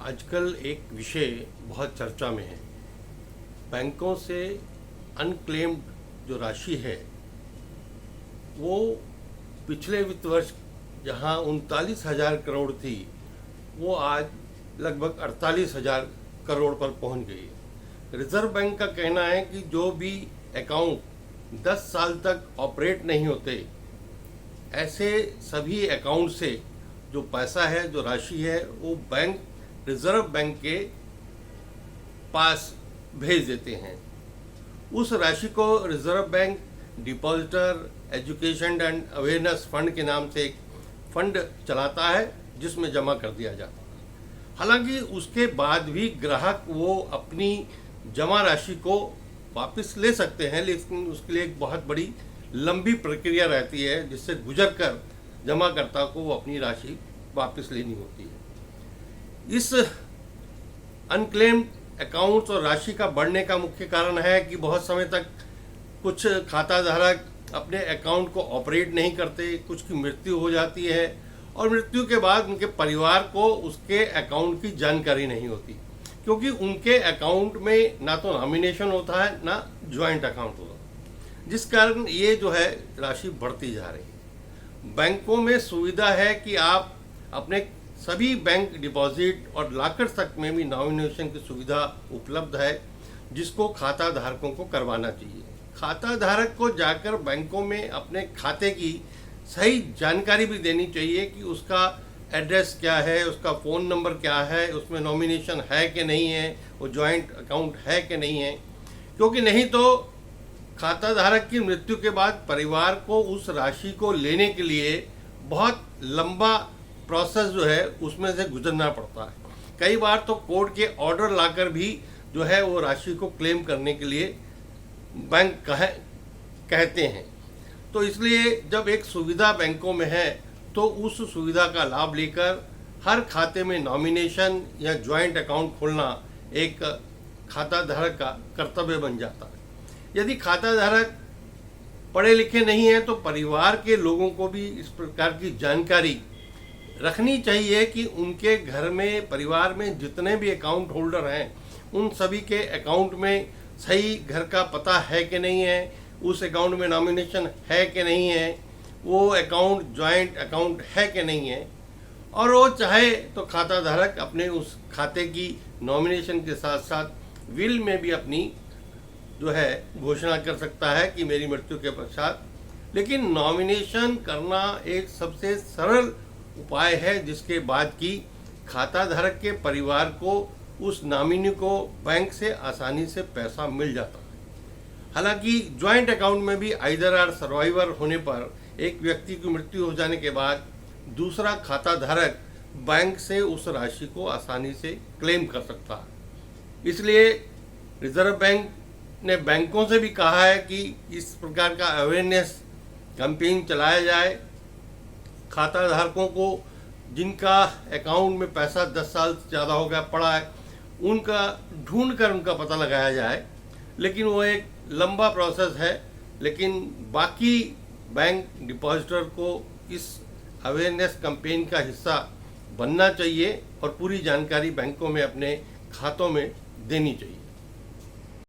आजकल एक विषय बहुत चर्चा में है। बैंकों से अनक्लेम्ड जो राशि है वो पिछले वित्त वर्ष जहां 39,000 करोड़ थी वो आज लगभग 48,000 करोड़ पर पहुंच गई है। रिजर्व बैंक का कहना है कि जो भी अकाउंट 10 साल तक ऑपरेट नहीं होते ऐसे सभी अकाउंट से जो पैसा है, जो राशि है, वो बैंक रिजर्व बैंक के पास भेज देते हैं। उस राशि को reserve bank depositor education and awareness fund के नाम से एक फंड चलाता है जिसमें जमा कर दिया जाता है। हालांकि उसके बाद भी ग्राहक वो अपनी जमा राशि को वापस ले सकते हैं, लेकिन उसके लिए एक बहुत बड़ी लंबी प्रक्रिया रहती है जिससे गुजरकर जमाकर्ता को वो अपनी राशि वापस लेनी होती है। इस अनक्लेम्ड अकाउंट्स और राशि का बढ़ने का मुख्य कारण है कि बहुत समय तक कुछ खाता धारक अपने अकाउंट को ऑपरेट नहीं करते, कुछ की मृत्यु हो जाती है और मृत्यु के बाद उनके परिवार को उसके अकाउंट की जानकारी नहीं होती, क्योंकि उनके अकाउंट में ना तो नॉमिनेशन होता है ना ज्वाइंट अकाउंट होता है, जिस कारण ये जो है राशि बढ़ती जा रही है। बैंकों में सुविधा है कि आप अपने सभी बैंक डिपॉजिट और लॉकर्स तक में भी नॉमिनेशन की सुविधा उपलब्ध है, जिसको खाता धारकों को करवाना चाहिए। खाता धारक को जाकर बैंकों में अपने खाते की सही जानकारी भी देनी चाहिए कि उसका एड्रेस क्या है, उसका फ़ोन नंबर क्या है, उसमें नॉमिनेशन है कि नहीं है, वो जॉइंट अकाउंट है कि नहीं है, क्योंकि नहीं तो खाता धारक की मृत्यु के बाद परिवार को उस राशि को लेने के लिए बहुत लंबा प्रोसेस जो है उसमें से गुजरना पड़ता है। कई बार तो कोर्ट के ऑर्डर लाकर भी जो है वो राशि को क्लेम करने के लिए बैंक कहते हैं। तो इसलिए जब एक सुविधा बैंकों में है तो उस सुविधा का लाभ लेकर हर खाते में नॉमिनेशन या ज्वाइंट अकाउंट खोलना एक खाता धारक का कर्तव्य बन जाता है। यदि खाता धारक पढ़े लिखे नहीं है तो परिवार के लोगों को भी इस प्रकार की जानकारी रखनी चाहिए कि उनके घर में, परिवार में जितने भी अकाउंट होल्डर हैं उन सभी के अकाउंट में सही घर का पता है कि नहीं है, उस अकाउंट में नॉमिनेशन है कि नहीं है, वो अकाउंट ज्वाइंट अकाउंट है कि नहीं है। और वो चाहे तो खाता धारक अपने उस खाते की नॉमिनेशन के साथ साथ विल में भी अपनी जो है घोषणा कर सकता है कि मेरी मृत्यु के पश्चात। लेकिन नॉमिनेशन करना एक सबसे सरल उपाय है जिसके बाद की खाता धारक के परिवार को, उस नॉमिनी को बैंक से आसानी से पैसा मिल जाता है। हालांकि ज्वाइंट अकाउंट में भी आइदर आर सर्वाइवर होने पर एक व्यक्ति की मृत्यु हो जाने के बाद दूसरा खाता धारक बैंक से उस राशि को आसानी से क्लेम कर सकता है। इसलिए रिजर्व बैंक ने बैंकों से भी कहा है कि इस प्रकार का अवेयरनेस कैंपेन चलाया जाए। खाता धारकों को जिनका अकाउंट में पैसा 10 साल से ज़्यादा हो गया पड़ा है उनका ढूंढ कर उनका पता लगाया जाए, लेकिन वो एक लंबा प्रोसेस है। लेकिन बाकी बैंक डिपॉजिटर को इस अवेयरनेस कैंपेन का हिस्सा बनना चाहिए और पूरी जानकारी बैंकों में अपने खातों में देनी चाहिए।